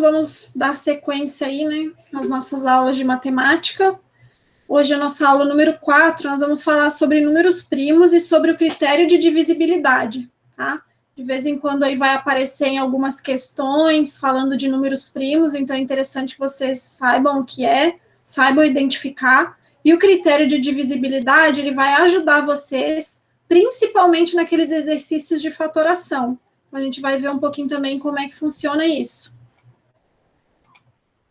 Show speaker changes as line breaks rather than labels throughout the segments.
Então, vamos dar sequência aí, né, às nossas aulas de matemática. Hoje, a nossa aula número 4, nós vamos falar sobre números primos e sobre o critério de divisibilidade, tá? De vez em quando aí vai aparecer em algumas questões falando de números primos, então é interessante que vocês saibam o que é, saibam identificar. E o critério de divisibilidade, ele vai ajudar vocês, principalmente naqueles exercícios de fatoração. A gente vai ver um pouquinho também como é que funciona isso.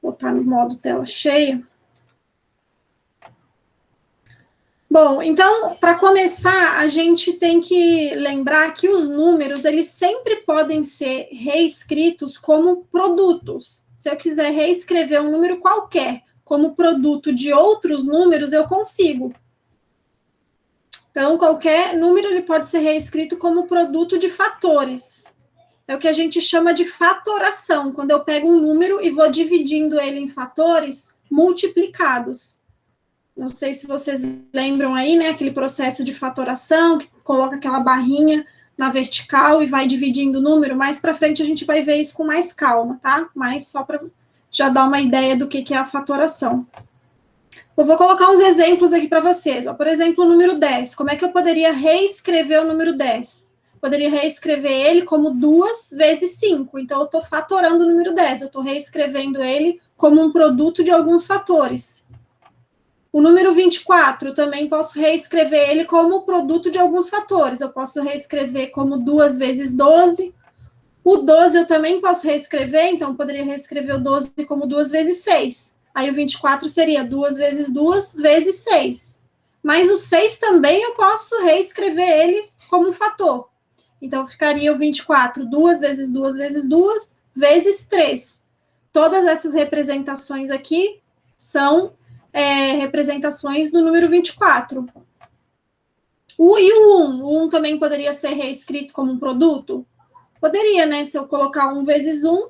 Vou botar no modo tela cheia. Bom, então, para começar, a gente tem que lembrar que os números, eles sempre podem ser reescritos como produtos. Se eu quiser reescrever um número qualquer como produto de outros números, eu consigo. Então, qualquer número ele pode ser reescrito como produto de fatores. É o que a gente chama de fatoração, quando eu pego um número e vou dividindo ele em fatores multiplicados. Não sei se vocês lembram aí, né, aquele processo de fatoração, que coloca aquela barrinha na vertical e vai dividindo o número. Mais para frente a gente vai ver isso com mais calma, tá? Mas só para já dar uma ideia do que é a fatoração. Eu vou colocar uns exemplos aqui para vocês. Ó. Por exemplo, o número 10. Como é que eu poderia reescrever o número 10? Poderia reescrever ele como 2 vezes 5. Então, eu estou fatorando o número 10. Eu estou reescrevendo ele como um produto de alguns fatores. O número 24, também posso reescrever ele como produto de alguns fatores. Eu posso reescrever como 2 vezes 12. O 12 eu também posso reescrever, então, eu poderia reescrever o 12 como 2 vezes 6. Aí o 24 seria 2 vezes 2 vezes 6. Mas o 6 também eu posso reescrever ele como um fator. Então, ficaria o 24, 2 vezes 2 vezes 2, vezes 3. Todas essas representações aqui são representações do número 24. E o 1? O 1 também poderia ser reescrito como um produto? Poderia, né? Se eu colocar 1 vezes 1,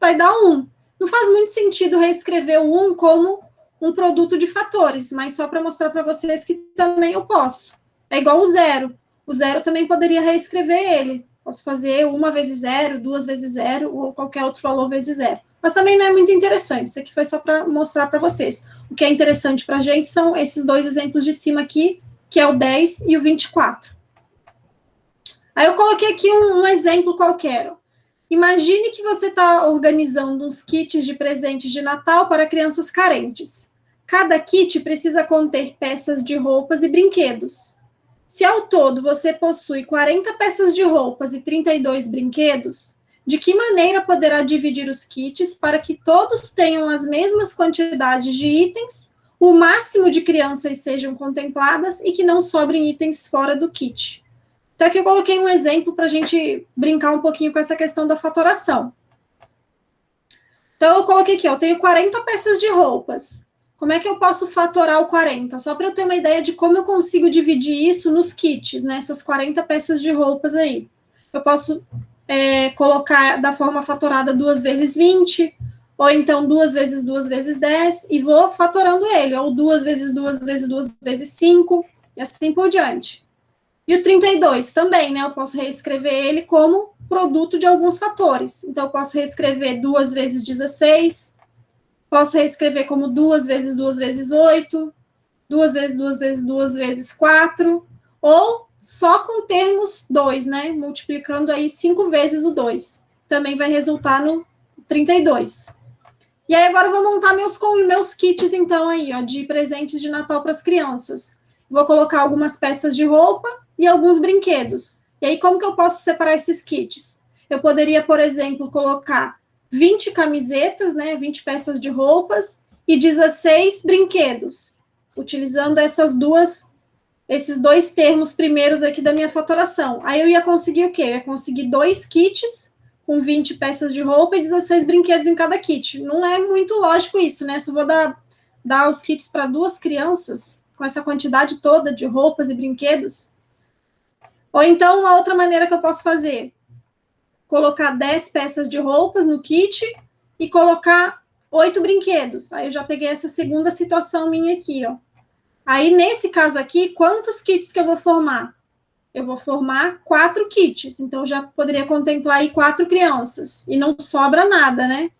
vai dar 1. Não faz muito sentido reescrever o 1 como um produto de fatores, mas só para mostrar para vocês que também eu posso. É igual o 0. O 0 também poderia reescrever ele. Posso fazer 1 vezes 0, 2 vezes 0, ou qualquer outro valor vezes 0. Mas também não é muito interessante. Isso aqui foi só para mostrar para vocês. O que é interessante para a gente são esses dois exemplos de cima aqui, que é o 10 e o 24. Aí eu coloquei aqui um exemplo qualquer. Imagine que você está organizando uns kits de presentes de Natal para crianças carentes. Cada kit precisa conter peças de roupas e brinquedos. Se ao todo você possui 40 peças de roupas e 32 brinquedos, de que maneira poderá dividir os kits para que todos tenham as mesmas quantidades de itens, o máximo de crianças sejam contempladas e que não sobrem itens fora do kit? Então, aqui eu coloquei um exemplo para a gente brincar um pouquinho com essa questão da fatoração. Então, eu coloquei aqui, ó, eu tenho 40 peças de roupas. Como é que eu posso fatorar o 40? Só para eu ter uma ideia de como eu consigo dividir isso nos kits, né? Essas 40 peças de roupas aí. Eu posso colocar da forma fatorada 2 vezes 20, ou então 2 vezes 2 vezes 10, e vou fatorando ele, ou 2 vezes 2 vezes 2 vezes 5, e assim por diante. E o 32 também, né? Eu posso reescrever ele como produto de alguns fatores. Então, eu posso reescrever 2 vezes 16, posso reescrever como 2 vezes 2 vezes 8, 2 vezes 2 vezes 2 vezes 4, ou só com termos 2, né? Multiplicando aí 5 vezes o 2. Também vai resultar no 32. E aí, agora eu vou montar meus kits, então, aí, ó, de presentes de Natal para as crianças. Vou colocar algumas peças de roupa e alguns brinquedos. E aí, como que eu posso separar esses kits? Eu poderia, por exemplo, colocar 20 camisetas, né, 20 peças de roupas e 16 brinquedos, utilizando esses dois termos primeiros aqui da minha fatoração. Aí eu ia conseguir o quê? Eu ia conseguir 2 kits com 20 peças de roupa e 16 brinquedos em cada kit. Não é muito lógico isso, né? Se eu vou dar os kits para 2 crianças, com essa quantidade toda de roupas e brinquedos. Ou então, uma outra maneira que eu posso fazer, colocar 10 peças de roupas no kit e colocar 8 brinquedos. Aí eu já peguei essa segunda situação minha aqui, ó. Aí, nesse caso aqui, quantos kits que eu vou formar? Eu vou formar 4 kits, então já poderia contemplar aí 4 crianças, e não sobra nada, né?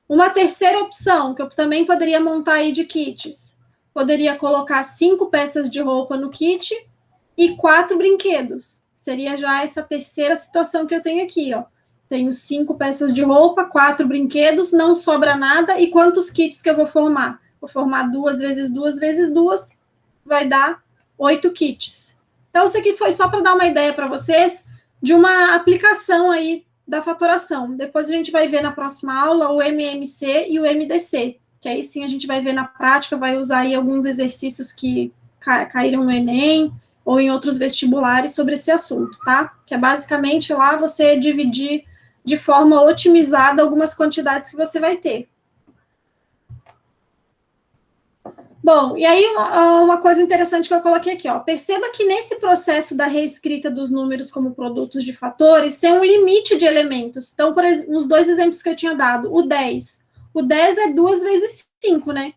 Uma terceira opção, que eu também poderia montar aí de kits, poderia colocar 5 peças de roupa no kit e 4 brinquedos. Seria já essa terceira situação que eu tenho aqui, ó. Tenho 5 peças de roupa, 4 brinquedos, não sobra nada. E quantos kits que eu vou formar? Vou formar 2 vezes 2 vezes 2, vai dar 8 kits. Então, isso aqui foi só para dar uma ideia para vocês de uma aplicação aí da fatoração. Depois a gente vai ver na próxima aula o MMC e o MDC, que aí sim a gente vai ver na prática, vai usar aí alguns exercícios que caíram no Enem ou em outros vestibulares sobre esse assunto, tá? Que é basicamente lá você dividir de forma otimizada algumas quantidades que você vai ter. Bom, e aí uma coisa interessante que eu coloquei aqui, ó. Perceba que nesse processo da reescrita dos números como produtos de fatores, tem um limite de elementos. Então, por exemplo, nos 2 exemplos que eu tinha dado, o 10. O 10 é 2 vezes 5, né?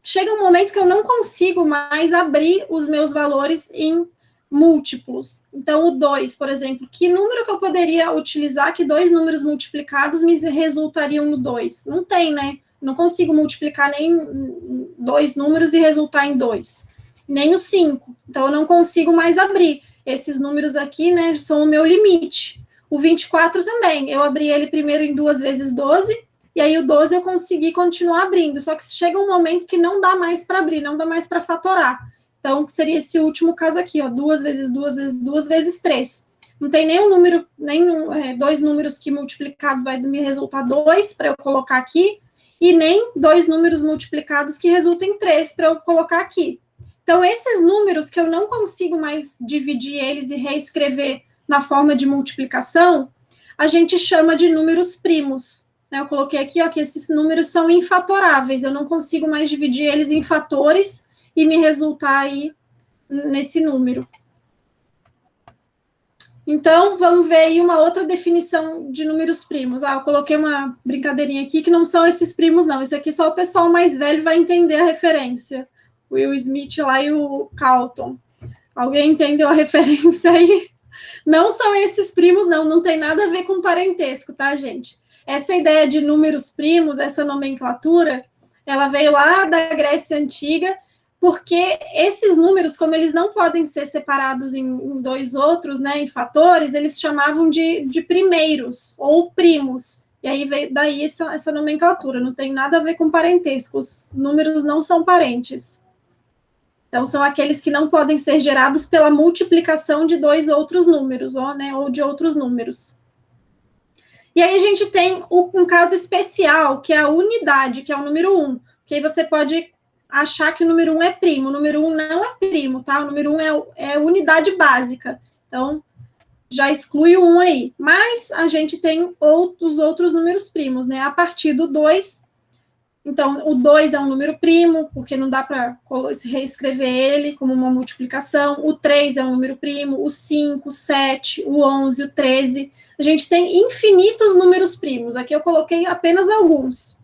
Chega um momento que eu não consigo mais abrir os meus valores em múltiplos. Então, o 2, por exemplo, que número que eu poderia utilizar que 2 números multiplicados me resultariam no 2? Não tem, né? Não consigo multiplicar nem 2 números e resultar em 2. Nem o 5. Então, eu não consigo mais abrir. Esses números aqui, né, são o meu limite. O 24 também. Eu abri ele primeiro em 2 vezes 12, e aí o 12 eu consegui continuar abrindo. Só que chega um momento que não dá mais para abrir, não dá mais para fatorar. Então, seria esse último caso aqui, ó, 2 vezes 2 vezes 2 vezes 3. Não tem nenhum número, nem 2 números que multiplicados vai me resultar 2 para eu colocar aqui, e nem 2 números multiplicados que resultem em 3 para eu colocar aqui. Então, esses números que eu não consigo mais dividir eles e reescrever na forma de multiplicação, a gente chama de números primos. Eu coloquei aqui, ó, que esses números são infatoráveis, eu não consigo mais dividir eles em fatores e me resultar aí nesse número. Então, vamos ver aí uma outra definição de números primos. Eu coloquei uma brincadeirinha aqui que não são esses primos, não. Isso aqui só o pessoal mais velho vai entender a referência. O Will Smith lá e o Carlton. Alguém entendeu a referência aí? Não são esses primos, não. Não tem nada a ver com parentesco, tá, gente? Essa ideia de números primos, essa nomenclatura, ela veio lá da Grécia Antiga, porque esses números, como eles não podem ser separados em 2 outros, né, em fatores, eles chamavam de primeiros, ou primos, e aí veio daí essa nomenclatura, não tem nada a ver com parentesco, os números não são parentes. Então, são aqueles que não podem ser gerados pela multiplicação de 2 outros números, ou de outros números. E aí a gente tem um caso especial, que é a unidade, que é o número 1, que aí você pode achar que o número 1 é primo. O número 1 não é primo, tá? O número 1 é unidade básica. Então, já exclui o 1 aí. Mas a gente tem os outros números primos, né? A partir do 2. Então, o 2 é um número primo, porque não dá para reescrever ele como uma multiplicação. O 3 é um número primo. O 5, o 7, o 11, o 13. A gente tem infinitos números primos. Aqui eu coloquei apenas alguns.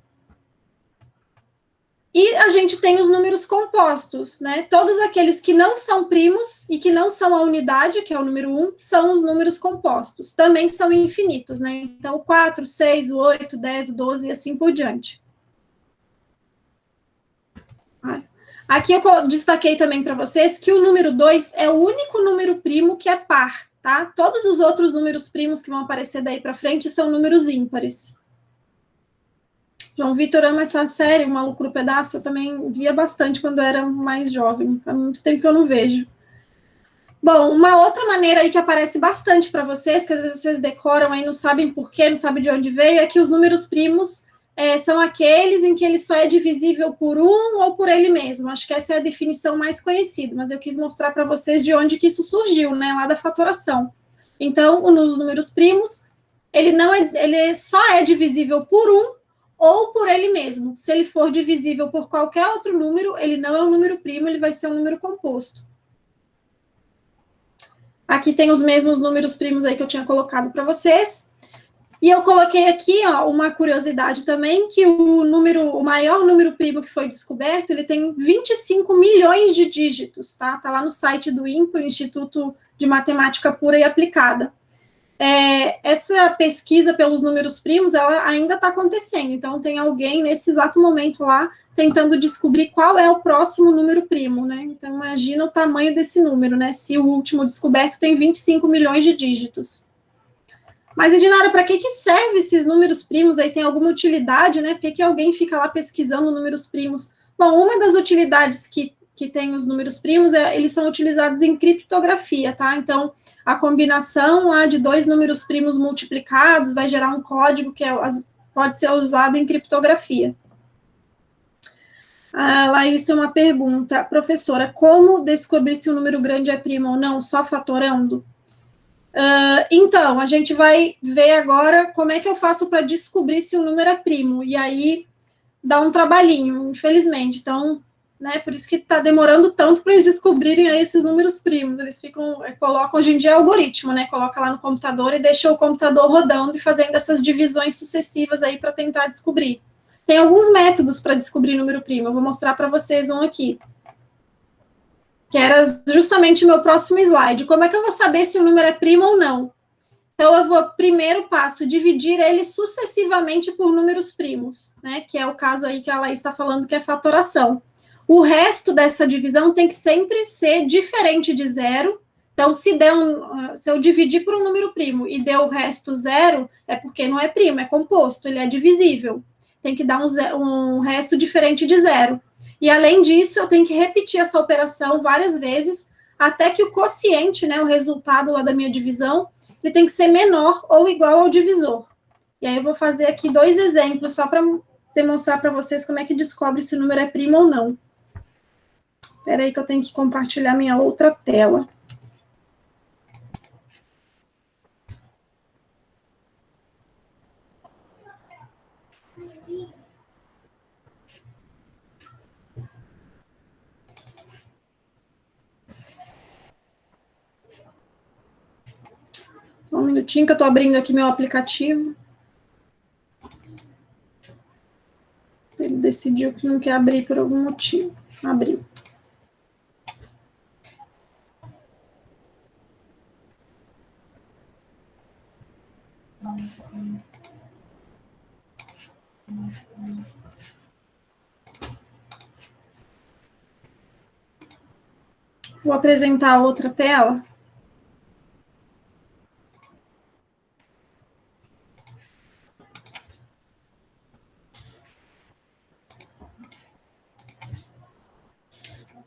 E a gente tem os números compostos, né? Todos aqueles que não são primos e que não são a unidade, que é o número 1, são os números compostos. Também são infinitos, né? Então, o 4, o 6, o 8, o 10, o 12 e assim por diante. Aqui eu destaquei também para vocês que o número 2 é o único número primo que é par, tá? Todos os outros números primos que vão aparecer daí para frente são números ímpares. João Vitor ama essa série, O Maluco no Pedaço, eu também via bastante quando eu era mais jovem, há muito tempo que eu não vejo. Bom, uma outra maneira aí que aparece bastante para vocês, que às vezes vocês decoram aí, não sabem por quê, não sabem de onde veio, é que os números primos são aqueles em que ele só é divisível por 1 ou por ele mesmo. Acho que essa é a definição mais conhecida, mas eu quis mostrar para vocês de onde que isso surgiu, né, lá da fatoração. Então, nos números primos, ele só é divisível por 1 ou por ele mesmo. Se ele for divisível por qualquer outro número, ele não é um número primo, ele vai ser um número composto. Aqui tem os mesmos números primos aí que eu tinha colocado para vocês. E eu coloquei aqui, ó, uma curiosidade também, que o maior número primo que foi descoberto, ele tem 25 milhões de dígitos, tá? Tá lá no site do INPE, Instituto de Matemática Pura e Aplicada. Essa pesquisa pelos números primos, ela ainda está acontecendo, então tem alguém nesse exato momento lá tentando descobrir qual é o próximo número primo, né? Então imagina o tamanho desse número, né? Se o último descoberto tem 25 milhões de dígitos. Mas, Edinara, para que servem esses números primos? Aí tem alguma utilidade, né? Por que alguém fica lá pesquisando números primos? Bom, uma das utilidades que tem os números primos, eles são utilizados em criptografia, tá? Então, a combinação lá de dois números primos multiplicados vai gerar um código que pode ser usado em criptografia. A Laís tem uma pergunta. Professora, como descobrir se o número grande é primo ou não? Só fatorando? Então, a gente vai ver agora como é que eu faço para descobrir se o número é primo. E aí, dá um trabalhinho, infelizmente. Então, né, por isso que está demorando tanto para eles descobrirem aí esses números primos. Eles colocam hoje em dia algoritmo, né? Coloca lá no computador e deixa o computador rodando e fazendo essas divisões sucessivas aí para tentar descobrir. Tem alguns métodos para descobrir número primo. Eu vou mostrar para vocês um aqui, que era justamente o meu próximo slide. Como é que eu vou saber se o número é primo ou não? Então, eu vou, primeiro passo, dividir ele sucessivamente por números primos, né? Que é o caso aí que a Laís está falando, que é fatoração. O resto dessa divisão tem que sempre ser diferente de zero. Então, se eu dividir por um número primo e der o resto zero, é porque não é primo, é composto, ele é divisível. Tem que dar um resto diferente de zero. E, além disso, eu tenho que repetir essa operação várias vezes, até que o quociente, né, o resultado lá da minha divisão, ele tem que ser menor ou igual ao divisor. E aí eu vou fazer aqui dois exemplos, só para demonstrar para vocês como é que descobre se o número é primo ou não. Espera aí que eu tenho que compartilhar minha outra tela. Só um minutinho que eu estou abrindo aqui meu aplicativo. Ele decidiu que não quer abrir por algum motivo. Abriu. Vou apresentar a outra tela.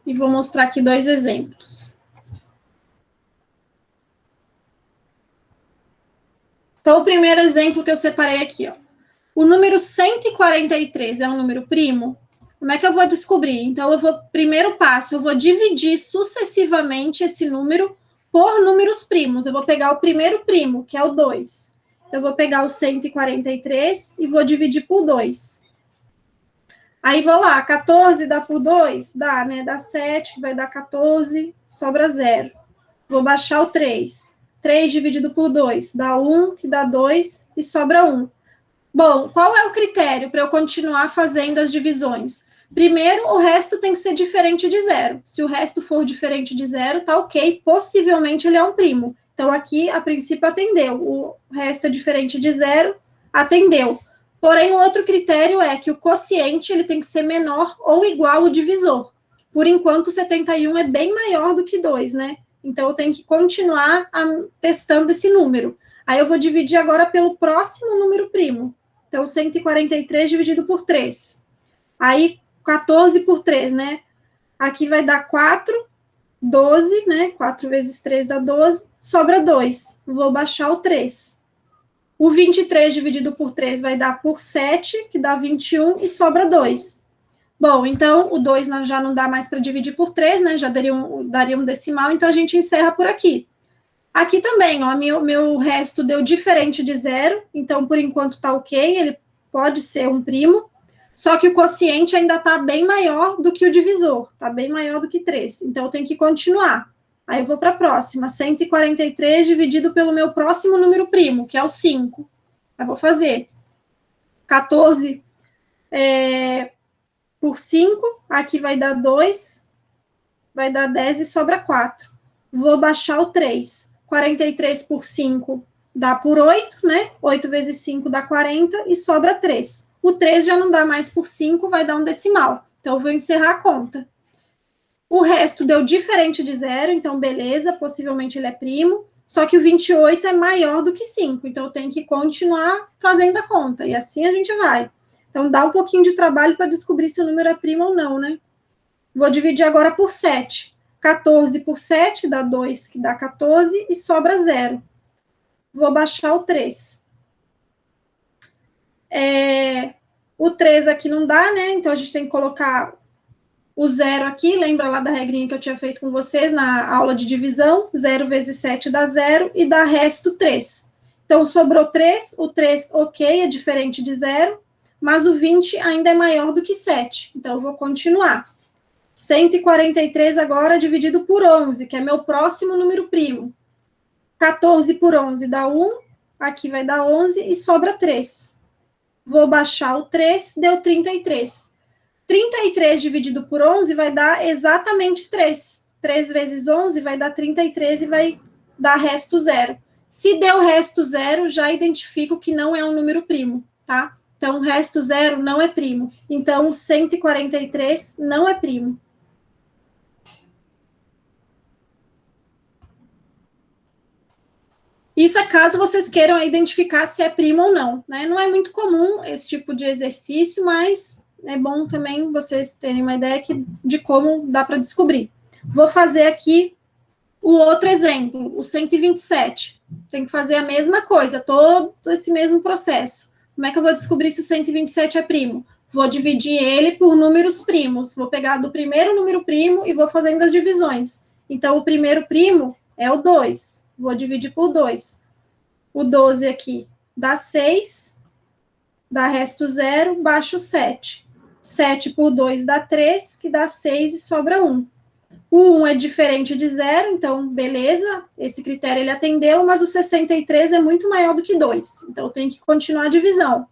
E vou mostrar aqui dois exemplos. Então, o primeiro exemplo que eu separei aqui, ó. O número 143 é um número primo? Como é que eu vou descobrir? Então, primeiro passo, eu vou dividir sucessivamente esse número por números primos. Eu vou pegar o primeiro primo, que é o 2. Eu vou pegar o 143 e vou dividir por 2. Aí, vou lá, 14 dá por 2? Dá, né? Dá 7, vai dar 14, sobra 0. Vou baixar o 3. 3 dividido por 2 dá 1, que dá 2, e sobra 1. Bom, qual é o critério para eu continuar fazendo as divisões? Primeiro, o resto tem que ser diferente de zero. Se o resto for diferente de zero, tá ok, possivelmente ele é um primo. Então, aqui, a princípio, atendeu. O resto é diferente de zero, atendeu. Porém, o outro critério é que o quociente ele tem que ser menor ou igual ao divisor. Por enquanto, 71 é bem maior do que 2, né? Então, eu tenho que continuar testando esse número. Aí, eu vou dividir agora pelo próximo número primo. Então, 143 dividido por 3. Aí, 14 por 3, né? Aqui vai dar 4, 12, né? 4 vezes 3 dá 12, sobra 2. Vou baixar o 3. O 23 dividido por 3 vai dar por 7, que dá 21, e sobra 2. Bom, então, o 2 já não dá mais para dividir por 3, né? Já daria um decimal, então a gente encerra por aqui. Aqui também, ó, meu resto deu diferente de zero, então, por enquanto, tá ok, ele pode ser um primo, só que o quociente ainda tá bem maior do que o divisor, tá bem maior do que 3, então eu tenho que continuar. Aí eu vou para a próxima, 143 dividido pelo meu próximo número primo, que é o 5. Eu vou fazer 14 por 5, aqui vai dar 2, vai dar 10 e sobra 4. Vou baixar o 3. 43 por 5 dá por 8, né? 8 vezes 5 dá 40 e sobra 3. O 3 já não dá mais por 5, vai dar um decimal. Então, eu vou encerrar a conta. O resto deu diferente de 0, então beleza, possivelmente ele é primo. Só que o 28 é maior do que 5, então eu tenho que continuar fazendo a conta. E assim a gente vai. Então, dá um pouquinho de trabalho para descobrir se o número é primo ou não, né? Vou dividir agora por 7. 14 por 7 dá 2, que dá 14, e sobra 0. Vou baixar o 3. O 3 aqui não dá, né? Então, a gente tem que colocar o 0 aqui. Lembra lá da regrinha que eu tinha feito com vocês na aula de divisão? 0 vezes 7 dá 0 e dá resto 3. Então, sobrou 3. O 3, ok, é diferente de 0, mas o 20 ainda é maior do que 7. Então, eu vou continuar. 143 agora dividido por 11, que é meu próximo número primo. 14 por 11 dá 1, aqui vai dar 11 e sobra 3. Vou baixar o 3, deu 33. 33 dividido por 11 vai dar exatamente 3. 3 vezes 11 vai dar 33 e vai dar resto 0. Se deu resto 0, já identifico que não é um número primo, tá? Então, resto 0 não é primo. Então, 143 não é primo. Isso é caso vocês queiram identificar se é primo ou não, né? Não é muito comum esse tipo de exercício, mas é bom também vocês terem uma ideia de como dá para descobrir. Vou fazer aqui o outro exemplo, o 127. Tem que fazer a mesma coisa, todo esse mesmo processo. Como é que eu vou descobrir se o 127 é primo? Vou dividir ele por números primos. Vou pegar do primeiro número primo e vou fazendo as divisões. Então, o primeiro primo é o 2. Vou dividir por 2. O 12 aqui dá 6, dá resto 0, baixo 7. 7 por 2 dá 3, que dá 6 e sobra 1. O 1 é diferente de 0, então, beleza, esse critério ele atendeu, mas o 63 é muito maior do que 2, então eu tenho que continuar a divisão.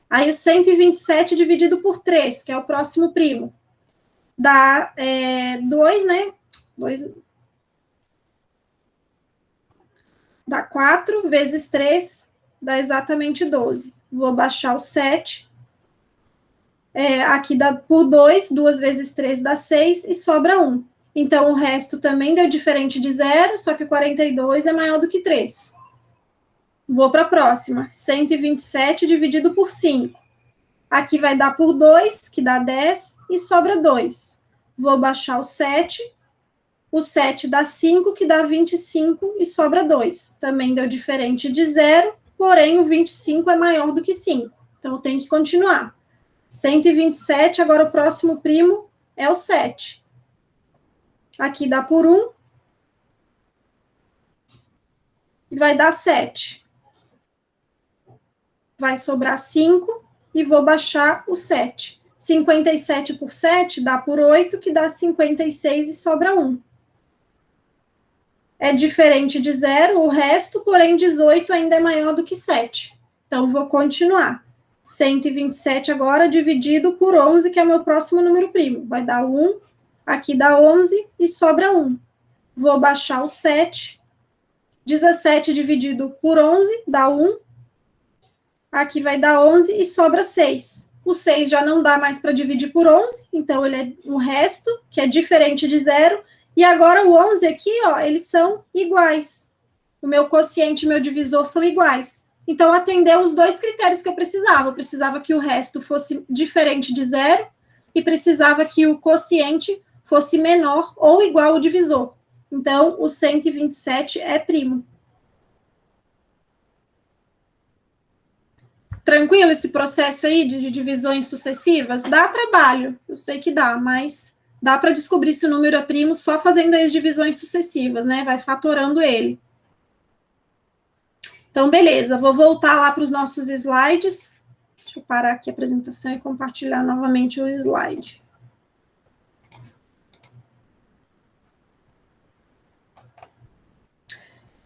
Aí o 127 dividido por 3, que é o próximo primo, dá 2, né? 2... Dá 4 vezes 3, dá exatamente 12. Vou baixar o 7. Aqui dá por 2, 2 vezes 3 dá 6 e sobra 1. Então, o resto também deu diferente de 0, só que 42 é maior do que 3. Vou para a próxima. 127 dividido por 5. Aqui vai dar por 2, que dá 10, e sobra 2. Vou baixar o 7. O 7 dá 5, que dá 25, e sobra 2. Também deu diferente de 0, porém o 25 é maior do que 5. Então, eu tenho que continuar. 127, agora o próximo primo é o 7. Aqui dá por 1. E vai dar 7. Vai sobrar 5 e vou baixar o 7. 57 por 7 dá por 8, que dá 56 e sobra 1. É diferente de 0, o resto, porém 18 ainda é maior do que 7. Então, vou continuar. 127 agora dividido por 11, que é o meu próximo número primo. Vai dar 1, aqui dá 11 e sobra 1. Vou baixar o 7. 17 dividido por 11 dá 1. Aqui vai dar 11 e sobra 6. O 6 já não dá mais para dividir por 11, então ele é um resto, que é diferente de 0. E agora o 11 aqui, ó, eles são iguais. O meu quociente e meu divisor são iguais. Então, atendeu os dois critérios que eu precisava. Eu precisava que o resto fosse diferente de 0 e precisava que o quociente fosse menor ou igual ao divisor. Então, o 127 é primo. Tranquilo esse processo aí de divisões sucessivas? Dá trabalho, eu sei que dá, mas dá para descobrir se o número é primo só fazendo as divisões sucessivas, né? Vai fatorando ele. Então, beleza, vou voltar lá para os nossos slides. Deixa eu parar aqui a apresentação e compartilhar novamente o slide.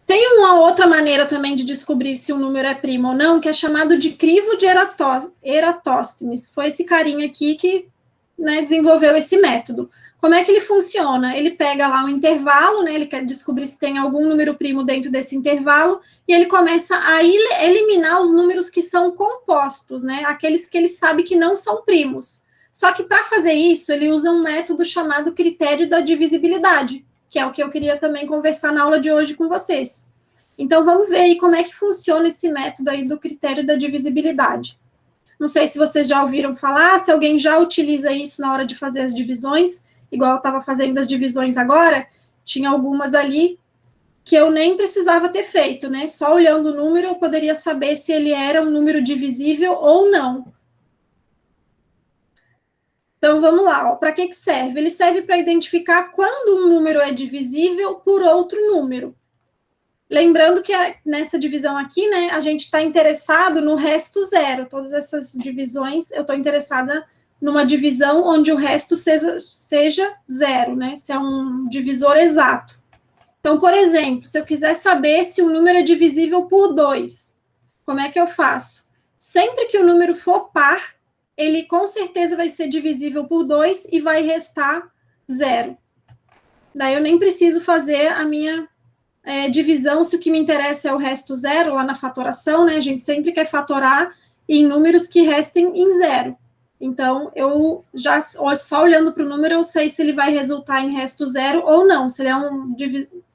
Tem uma outra maneira também de descobrir se um número é primo ou não, que é chamado de crivo de Eratóstenes. Foi esse carinha aqui que né, desenvolveu esse método. Como é que ele funciona? Ele pega lá um intervalo, né, ele quer descobrir se tem algum número primo dentro desse intervalo, e ele começa a eliminar os números que são compostos, né, aqueles que ele sabe que não são primos. Só que para fazer isso, ele usa um método chamado critério da divisibilidade, que é o que eu queria também conversar na aula de hoje com vocês. Então, vamos ver aí como é que funciona esse método aí do critério da divisibilidade. Não sei se vocês já ouviram falar, se alguém já utiliza isso na hora de fazer as divisões, igual eu estava fazendo as divisões agora, tinha algumas ali que eu nem precisava ter feito, né? Só olhando o número eu poderia saber se ele era um número divisível ou não. Então, vamos lá, para que serve? Ele serve para identificar quando um número é divisível por outro número. Lembrando que nessa divisão aqui, né, a gente está interessado no resto zero. Todas essas divisões, eu estou interessada numa divisão onde o resto seja zero, né? Se é um divisor exato. Então, por exemplo, se eu quiser saber se um número é divisível por 2, como é que eu faço? Sempre que o número for par, ele com certeza vai ser divisível por 2 e vai restar zero. Daí eu nem preciso fazer a minha divisão, se o que me interessa é o resto zero, lá na fatoração, né? A gente sempre quer fatorar em números que restem em zero. Então, eu já, só olhando para o número, eu sei se ele vai resultar em resto zero ou não, se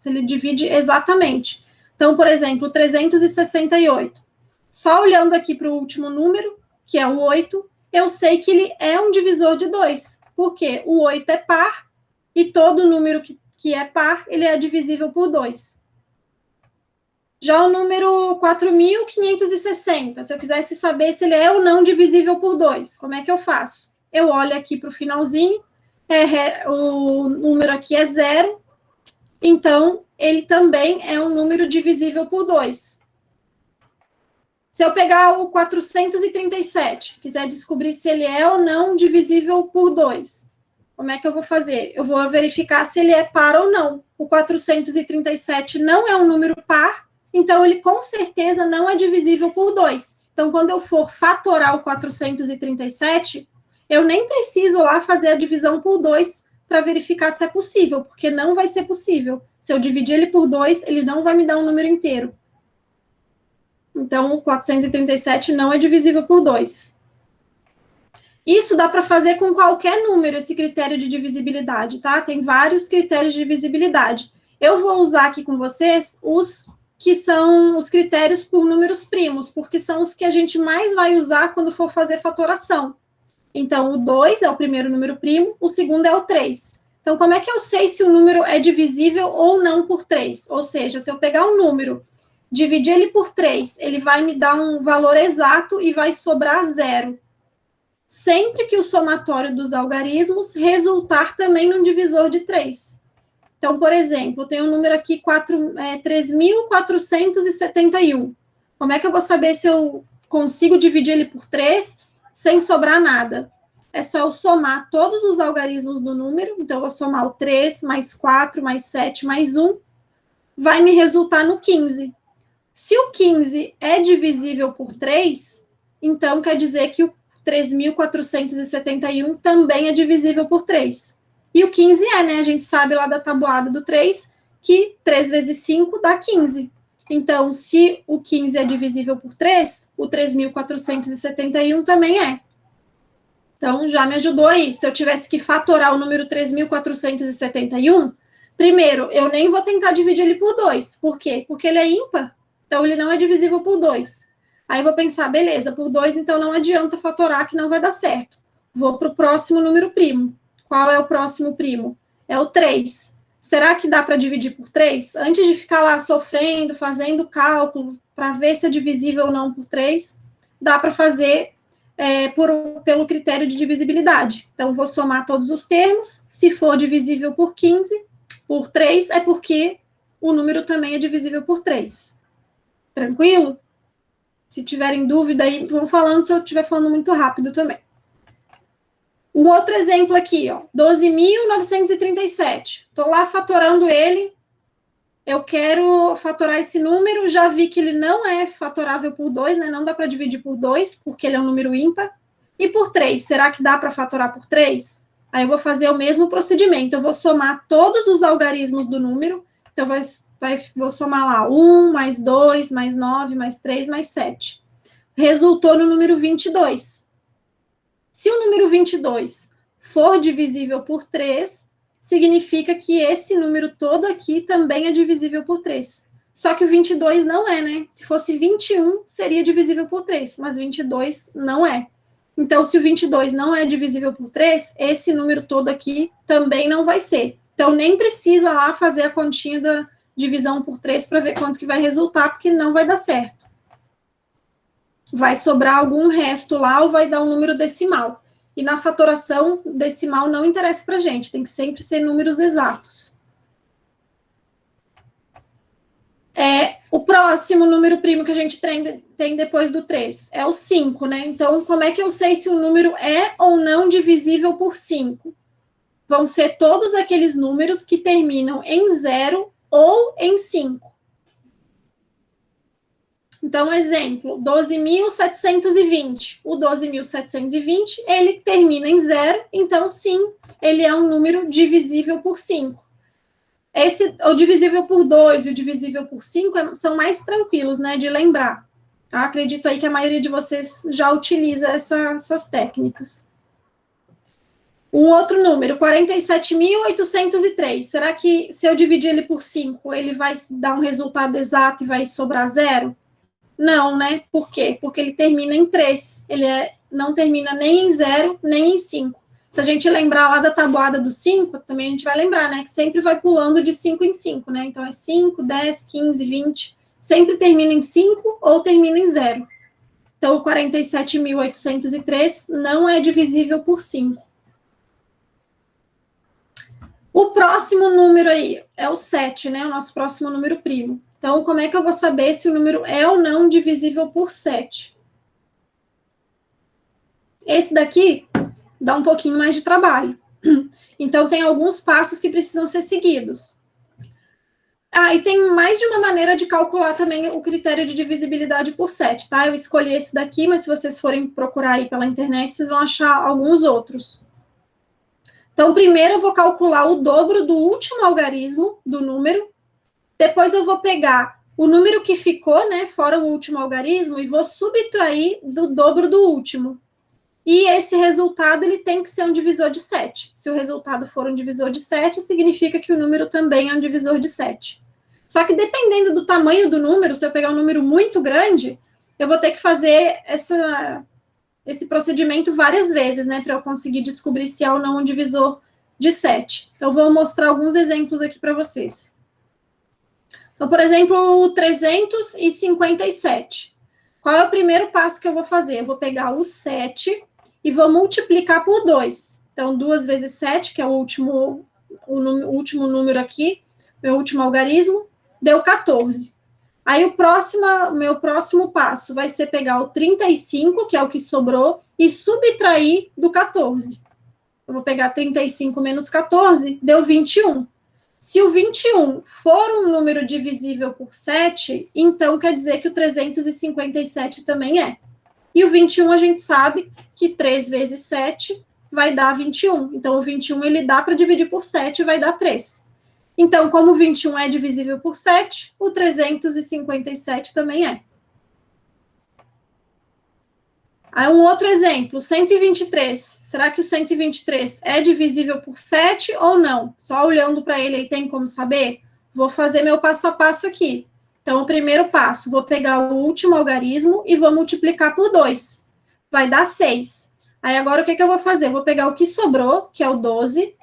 ele divide exatamente. Então, por exemplo, 368. Só olhando aqui para o último número, que é o 8, eu sei que ele é um divisor de 2, porque o 8 é par, e todo número que é par, ele é divisível por 2. Já o número 4.560, se eu quisesse saber se ele é ou não divisível por 2, como é que eu faço? Eu olho aqui para o finalzinho, o número aqui é 0, então ele também é um número divisível por 2. Se eu pegar o 437, quiser descobrir se ele é ou não divisível por 2, como é que eu vou fazer? Eu vou verificar se ele é par ou não. O 437 não é um número par, então ele com certeza não é divisível por 2. Então, quando eu for fatorar o 437, eu nem preciso lá fazer a divisão por 2 para verificar se é possível, porque não vai ser possível. Se eu dividir ele por 2, ele não vai me dar um número inteiro. Então, o 437 não é divisível por 2. Isso dá para fazer com qualquer número, esse critério de divisibilidade, tá? Tem vários critérios de divisibilidade. Eu vou usar aqui com vocês os que são os critérios por números primos, porque são os que a gente mais vai usar quando for fazer fatoração. Então, o 2 é o primeiro número primo, o segundo é o 3. Então, como é que eu sei se o número é divisível ou não por 3? Ou seja, se eu pegar um número, dividir ele por 3, ele vai me dar um valor exato e vai sobrar 0. Sempre que o somatório dos algarismos resultar também num divisor de 3. Então, por exemplo, tem um número aqui, 3.471. Como é que eu vou saber se eu consigo dividir ele por 3 sem sobrar nada? É só eu somar todos os algarismos do número, então eu vou somar o 3, mais 4, mais 7, mais 1, vai me resultar no 15. Se o 15 é divisível por 3, então quer dizer que o 3.471 também é divisível por 3. E o 15 né? A gente sabe lá da tabuada do 3, que 3 vezes 5 dá 15. Então, se o 15 é divisível por 3, o 3.471 também é. Então, já me ajudou aí. Se eu tivesse que fatorar o número 3.471, primeiro, eu nem vou tentar dividir ele por 2. Por quê? Porque ele é ímpar. Então, ele não é divisível por 2. Aí eu vou pensar, beleza, por 2, então não adianta fatorar, que não vai dar certo. Vou para o próximo número primo. Qual é o próximo primo? É o 3. Será que dá para dividir por 3? Antes de ficar lá sofrendo, fazendo cálculo, para ver se é divisível ou não por 3, dá para fazer pelo critério de divisibilidade. Então, vou somar todos os termos. Se for divisível por 15, por 3, é porque o número também é divisível por 3. Tranquilo? Se tiverem dúvida aí, vão falando, se eu estiver falando muito rápido também. Um outro exemplo aqui, ó, 12.937. Estou lá fatorando ele, eu quero fatorar esse número, já vi que ele não é fatorável por 2, né? Não dá para dividir por 2, porque ele é um número ímpar. E por 3, será que dá para fatorar por 3? Aí eu vou fazer o mesmo procedimento, eu vou somar todos os algarismos do número, então vou somar lá 1, mais 2, mais 9, mais 3, mais 7. Resultou no número 22. Se o número 22 for divisível por 3, significa que esse número todo aqui também é divisível por 3. Só que o 22 não é, né? Se fosse 21, seria divisível por 3, mas 22 não é. Então, se o 22 não é divisível por 3, esse número todo aqui também não vai ser. Então, nem precisa lá fazer a continha da divisão por 3 para ver quanto que vai resultar, porque não vai dar certo. Vai sobrar algum resto lá ou vai dar um número decimal. E na fatoração, decimal não interessa para a gente, tem que sempre ser números exatos. O próximo número primo que a gente tem depois do 3 é o 5, né? Então, como é que eu sei se um número é ou não divisível por 5? Vão ser todos aqueles números que terminam em 0 ou em 5. Então, exemplo, 12.720. O 12.720, ele termina em 0, então, sim, ele é um número divisível por 5. O divisível por 2 e o divisível por 5 são mais tranquilos, né, de lembrar. Tá? Acredito aí que a maioria de vocês já utiliza essas técnicas. Um outro número, 47.803. Será que se eu dividir ele por 5, ele vai dar um resultado exato e vai sobrar 0? Não, né? Por quê? Porque ele termina em 3. Ele não termina nem em 0, nem em 5. Se a gente lembrar lá da tabuada do 5, também a gente vai lembrar, né? Que sempre vai pulando de 5 em 5, né? Então, é 5, 10, 15, 20. Sempre termina em 5 ou termina em 0. Então, o 47.803 não é divisível por 5. O próximo número aí é o 7, né? O nosso próximo número primo. Então, como é que eu vou saber se o número é ou não divisível por 7? Esse daqui dá um pouquinho mais de trabalho. Então, tem alguns passos que precisam ser seguidos. E tem mais de uma maneira de calcular também o critério de divisibilidade por 7, tá? Eu escolhi esse daqui, mas se vocês forem procurar aí pela internet, vocês vão achar alguns outros. Então, primeiro eu vou calcular o dobro do último algarismo do número, depois eu vou pegar o número que ficou, né, fora o último algarismo, e vou subtrair do dobro do último. E esse resultado, ele tem que ser um divisor de 7. Se o resultado for um divisor de 7, significa que o número também é um divisor de 7. Só que dependendo do tamanho do número, se eu pegar um número muito grande, eu vou ter que fazer esse procedimento várias vezes, né, para eu conseguir descobrir se é ou não um divisor de 7. Então, vou mostrar alguns exemplos aqui para vocês. Então, por exemplo, o 357. Qual é o primeiro passo que eu vou fazer? Eu vou pegar o 7 e vou multiplicar por 2. Então, 2 vezes 7, que é o último número aqui, meu último algarismo, deu 14. Aí, meu próximo passo vai ser pegar o 35, que é o que sobrou, e subtrair do 14. Eu vou pegar 35 menos 14, deu 21. Se o 21 for um número divisível por 7, então quer dizer que o 357 também é. E o 21 a gente sabe que 3 vezes 7 vai dar 21. Então, o 21 ele dá para dividir por 7 e vai dar 3. Então, como o 21 é divisível por 7, o 357 também é. Aí, um outro exemplo, 123. Será que o 123 é divisível por 7 ou não? Só olhando para ele aí tem como saber? Vou fazer meu passo a passo aqui. Então, o primeiro passo, vou pegar o último algarismo e vou multiplicar por 2. Vai dar 6. Aí, agora, o que eu vou fazer? Vou pegar o que sobrou, que é o 12,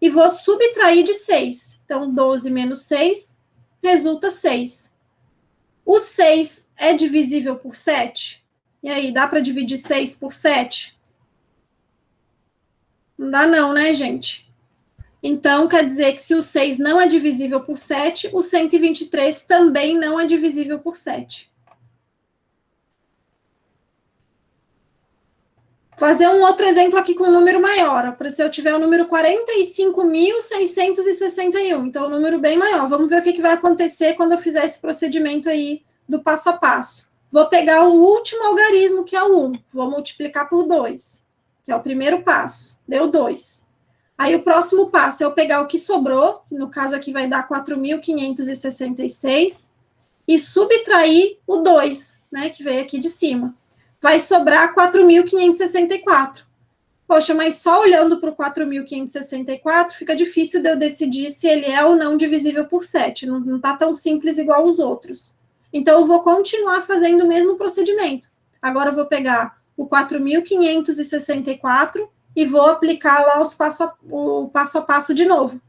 e vou subtrair de 6. Então, 12 menos 6 resulta 6. O 6 é divisível por 7? E aí, dá para dividir 6 por 7? Não dá não, né, gente? Então, quer dizer que se o 6 não é divisível por 7, o 123 também não é divisível por 7. Fazer um outro exemplo aqui com um número maior. Por se eu tiver o número 45.661, então um número bem maior. Vamos ver o que vai acontecer quando eu fizer esse procedimento aí do passo a passo. Vou pegar o último algarismo, que é o 1. Vou multiplicar por 2, que é o primeiro passo. Deu 2. Aí o próximo passo é eu pegar o que sobrou, no caso aqui vai dar 4.566, e subtrair o 2, né, que veio aqui de cima. Vai sobrar 4.564. Poxa, mas só olhando para o 4.564 fica difícil de eu decidir se ele é ou não divisível por 7. Não está tão simples igual os outros. Então, eu vou continuar fazendo o mesmo procedimento. Agora, eu vou pegar o 4.564 e vou aplicar lá o passo a passo de novo.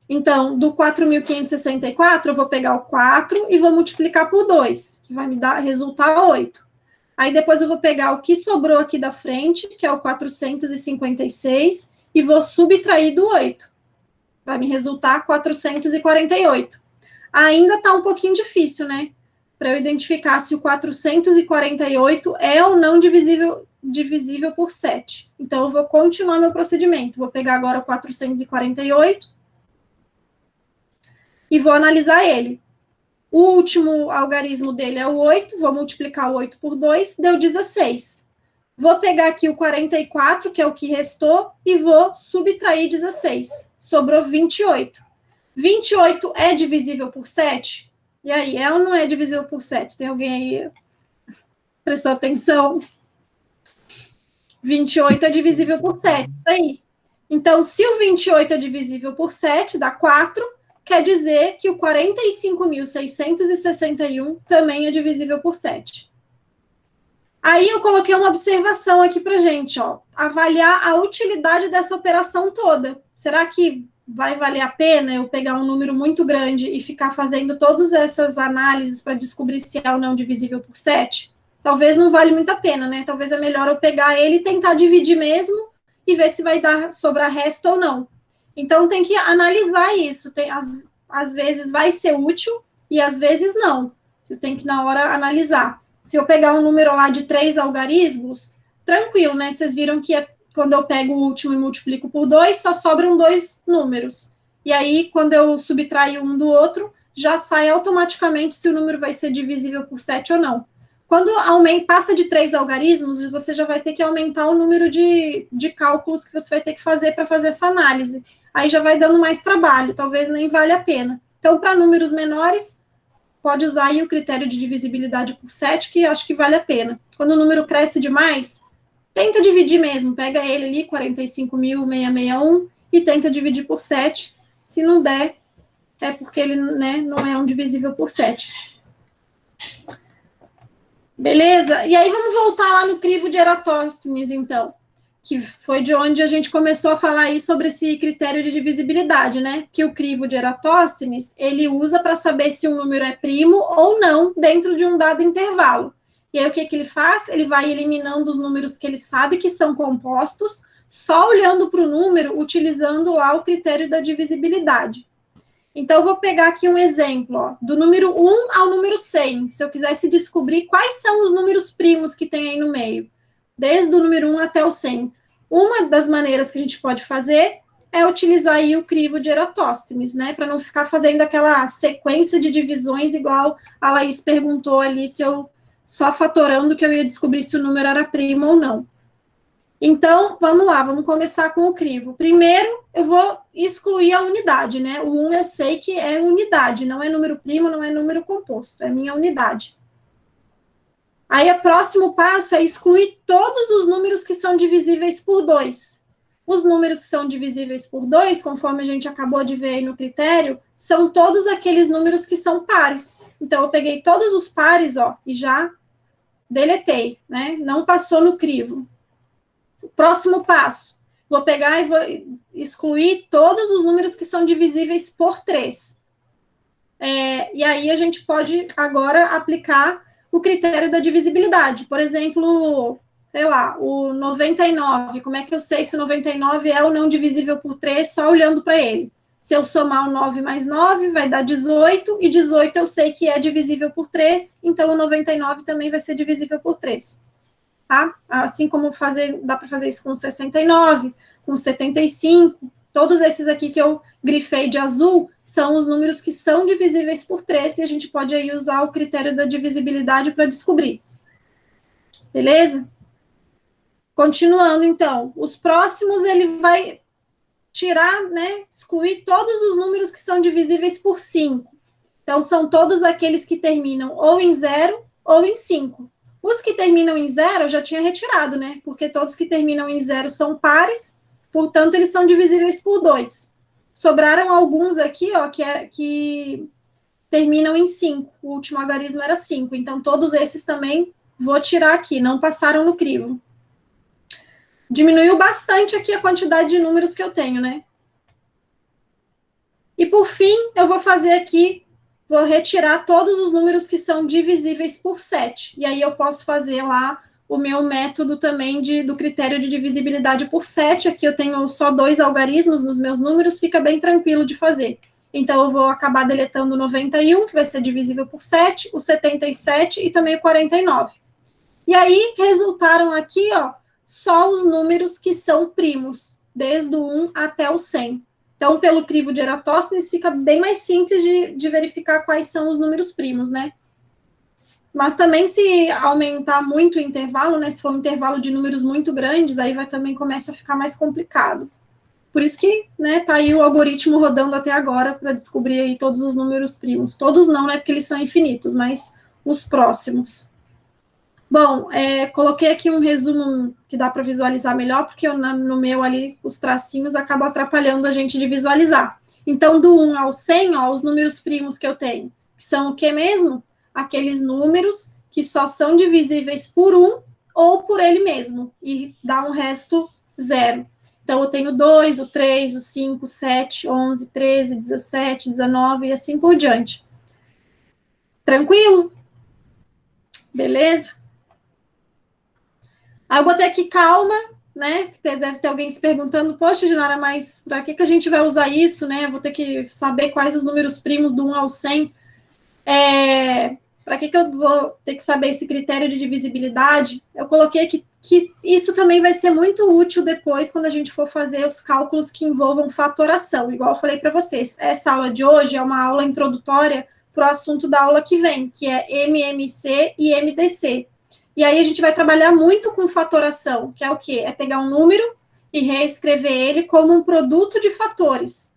Então, do 4.564, eu vou pegar o 4 e vou multiplicar por 2, que vai me dar resultar 8. Aí, depois, eu vou pegar o que sobrou aqui da frente, que é o 456, e vou subtrair do 8. Vai me resultar 448. Ainda está um pouquinho difícil, né? Para eu identificar se o 448 é ou não divisível por 7. Então, eu vou continuar meu procedimento. Vou pegar agora o 448 e vou analisar ele. O último algarismo dele é o 8, vou multiplicar o 8 por 2, deu 16. Vou pegar aqui o 44, que é o que restou, e vou subtrair 16. Sobrou 28. 28 é divisível por 7? E aí, é ou não é divisível por 7? Tem alguém aí prestando atenção? 28 é divisível por 7, isso aí. Então, se o 28 é divisível por 7, dá 4, quer dizer que o 45.661 também é divisível por 7. Aí eu coloquei uma observação aqui para gente, ó, avaliar a utilidade dessa operação toda. Será que vai valer a pena eu pegar um número muito grande e ficar fazendo todas essas análises para descobrir se é ou não divisível por 7? Talvez não vale muito a pena, né? Talvez é melhor eu pegar ele e tentar dividir mesmo e ver se vai sobrar resto ou não. Então, tem que analisar isso. Às vezes vai ser útil e às vezes não. Vocês têm que, na hora, analisar. Se eu pegar um número lá de 3 algarismos, tranquilo, né? Vocês viram que quando eu pego o último e multiplico por 2, só sobram 2 números. E aí, quando eu subtraio um do outro, já sai automaticamente se o número vai ser divisível por 7 ou não. Quando passa de 3 algarismos, você já vai ter que aumentar o número de cálculos que você vai ter que fazer para fazer essa análise. Aí já vai dando mais trabalho, talvez nem valha a pena. Então, para números menores, pode usar aí o critério de divisibilidade por 7, que acho que vale a pena. Quando o número cresce demais, tenta dividir mesmo, pega ele ali, 45.661, e tenta dividir por 7. Se não der, é porque ele, né, não é um divisível por 7. Beleza? E aí vamos voltar lá no crivo de Eratóstenes, então, que foi de onde a gente começou a falar aí sobre esse critério de divisibilidade, né? Que o crivo de Eratóstenes, ele usa para saber se um número é primo ou não dentro de um dado intervalo. E aí o que ele faz? Ele vai eliminando os números que ele sabe que são compostos, só olhando para o número, utilizando lá o critério da divisibilidade. Então, eu vou pegar aqui um exemplo, ó, do número 1 ao número 100, se eu quisesse descobrir quais são os números primos que tem aí no meio, desde o número 1 até o 100. Uma das maneiras que a gente pode fazer é utilizar aí o crivo de Eratóstenes, né, para não ficar fazendo aquela sequência de divisões igual a Laís perguntou ali, se eu só fatorando que eu ia descobrir se o número era primo ou não. Então, vamos lá, vamos começar com o crivo. Primeiro, eu vou excluir a unidade, né? O 1 eu sei que é unidade, não é número primo, não é número composto, é minha unidade. Aí, o próximo passo é excluir todos os números que são divisíveis por 2. Os números que são divisíveis por 2, conforme a gente acabou de ver aí no critério, são todos aqueles números que são pares. Então, eu peguei todos os pares, ó, e já deletei, né? Não passou no crivo. Próximo passo, vou pegar e vou excluir todos os números que são divisíveis por 3. E aí a gente pode agora aplicar o critério da divisibilidade. Por exemplo, sei lá, o 99. Como é que eu sei se o 99 é ou não divisível por 3 só olhando para ele? Se eu somar o 9 mais 9, vai dar 18, e 18 eu sei que é divisível por 3, então o 99 também vai ser divisível por 3. Tá? Assim como dá para fazer isso com 69, com 75, todos esses aqui que eu grifei de azul são os números que são divisíveis por 3, e a gente pode aí usar o critério da divisibilidade para descobrir. Beleza? Continuando, então, os próximos ele vai tirar, né, excluir todos os números que são divisíveis por 5. Então, são todos aqueles que terminam ou em 0 ou em 5. Os que terminam em 0 eu já tinha retirado, né? Porque todos que terminam em 0 são pares, portanto, eles são divisíveis por 2. Sobraram alguns aqui, ó, que terminam em 5. O último algarismo era 5. Então, todos esses também vou tirar aqui, não passaram no crivo. Diminuiu bastante aqui a quantidade de números que eu tenho, né? E, por fim, eu vou fazer aqui, vou retirar todos os números que são divisíveis por 7. E aí eu posso fazer lá o meu método também do critério de divisibilidade por 7. Aqui eu tenho só 2 algarismos nos meus números, fica bem tranquilo de fazer. Então, eu vou acabar deletando o 91, que vai ser divisível por 7, o 77 e também o 49. E aí, resultaram aqui, ó, só os números que são primos, desde o 1 até o 100. Então, pelo crivo de Eratóstenes, fica bem mais simples de verificar quais são os números primos, né? Mas também, se aumentar muito o intervalo, né, se for um intervalo de números muito grandes, aí também começa a ficar mais complicado. Por isso que, né, tá aí o algoritmo rodando até agora para descobrir aí todos os números primos. Todos não, né, porque eles são infinitos, mas os próximos. Bom, coloquei aqui um resumo que dá para visualizar melhor, porque no meu ali, os tracinhos acabam atrapalhando a gente de visualizar. Então, do 1 ao 100, ó, os números primos que eu tenho, que são o que mesmo? Aqueles números que só são divisíveis por 1 ou por ele mesmo, e dá um resto 0. Então, eu tenho 2, o 3, o 5, o 7, 11, 13, 17, 19 e assim por diante. Tranquilo? Beleza? Aí eu botei aqui calma, né? Deve ter alguém se perguntando, poxa, Dinara, mas para que a gente vai usar isso, né? Eu vou ter que saber quais os números primos do 1 ao 100. Para que eu vou ter que saber esse critério de divisibilidade? Eu coloquei aqui que isso também vai ser muito útil depois, quando a gente for fazer os cálculos que envolvam fatoração. Igual eu falei para vocês, essa aula de hoje é uma aula introdutória para o assunto da aula que vem, que é MMC e MDC. E aí a gente vai trabalhar muito com fatoração, que é o quê? É pegar um número e reescrever ele como um produto de fatores.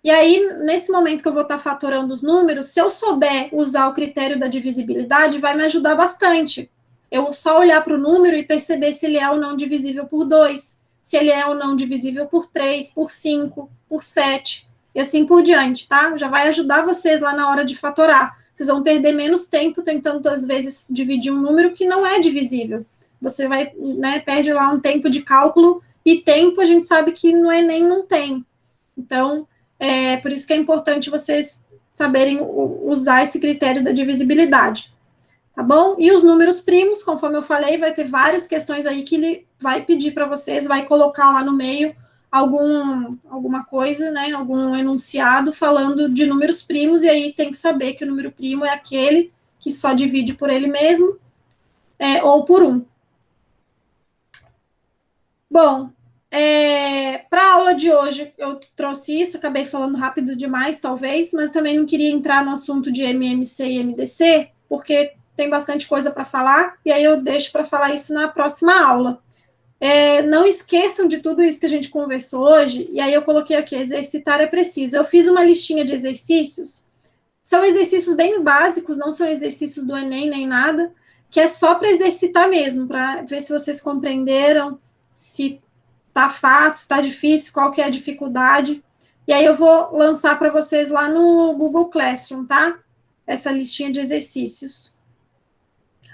E aí, nesse momento que eu vou estar fatorando os números, se eu souber usar o critério da divisibilidade, vai me ajudar bastante. Eu só olhar para o número e perceber se ele é ou não divisível por 2, se ele é ou não divisível por 3, por 5, por 7, e assim por diante, tá? Já vai ajudar vocês lá na hora de fatorar. Vocês vão perder menos tempo tentando, às vezes, dividir um número que não é divisível. Você vai, né, perde lá um tempo de cálculo, e tempo a gente sabe que não é nem não tem. Então, por isso que é importante vocês saberem usar esse critério da divisibilidade, tá bom? E os números primos, conforme eu falei, vai ter várias questões aí que ele vai pedir para vocês, vai colocar lá no meio alguma coisa, né, algum enunciado falando de números primos, e aí tem que saber que o número primo é aquele que só divide por ele mesmo, ou por 1. Bom, para a aula de hoje, eu trouxe isso, acabei falando rápido demais, talvez, mas também não queria entrar no assunto de MMC e MDC, porque tem bastante coisa para falar, e aí eu deixo para falar isso na próxima aula. Não esqueçam de tudo isso que a gente conversou hoje, e aí eu coloquei aqui, exercitar é preciso. Eu fiz uma listinha de exercícios, são exercícios bem básicos, não são exercícios do Enem nem nada, que é só para exercitar mesmo, para ver se vocês compreenderam, se tá fácil, tá difícil, qual que é a dificuldade. E aí eu vou lançar para vocês lá no Google Classroom, tá? Essa listinha de exercícios.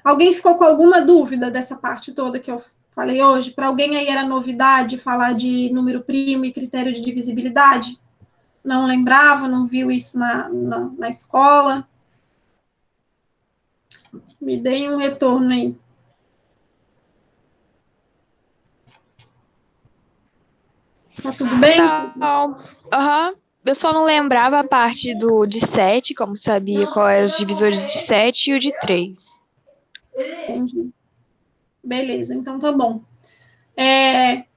Alguém ficou com alguma dúvida dessa parte toda que eu falei hoje? Para alguém aí era novidade falar de número primo e critério de divisibilidade? Não lembrava, não viu isso na escola? Me deem um retorno aí. Tá tudo bem?
Não, eu só não lembrava a parte de 7, como sabia qual eram os divisores de 7 e o de 3.
Entendi. Beleza, então tá bom.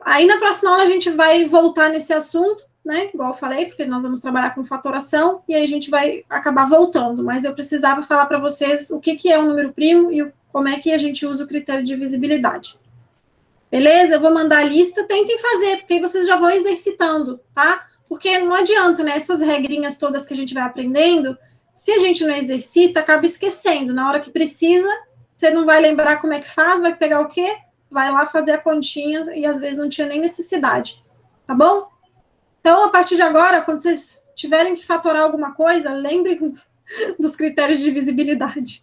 Aí na próxima aula a gente vai voltar nesse assunto, né? Igual eu falei, porque nós vamos trabalhar com fatoração e aí a gente vai acabar voltando. Mas eu precisava falar para vocês o que é um número primo e como é que a gente usa o critério de divisibilidade. Beleza? Eu vou mandar a lista, tentem fazer, porque aí vocês já vão exercitando, tá? Porque não adianta, né? Essas regrinhas todas que a gente vai aprendendo, se a gente não exercita, acaba esquecendo. Na hora que precisa, você não vai lembrar como é que faz, vai pegar o quê? Vai lá fazer a continha e às vezes não tinha nem necessidade, tá bom? Então, a partir de agora, quando vocês tiverem que fatorar alguma coisa, lembrem dos critérios de divisibilidade.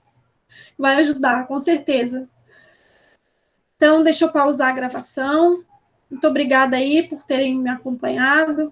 Vai ajudar, com certeza. Então, deixa eu pausar a gravação. Muito obrigada aí por terem me acompanhado.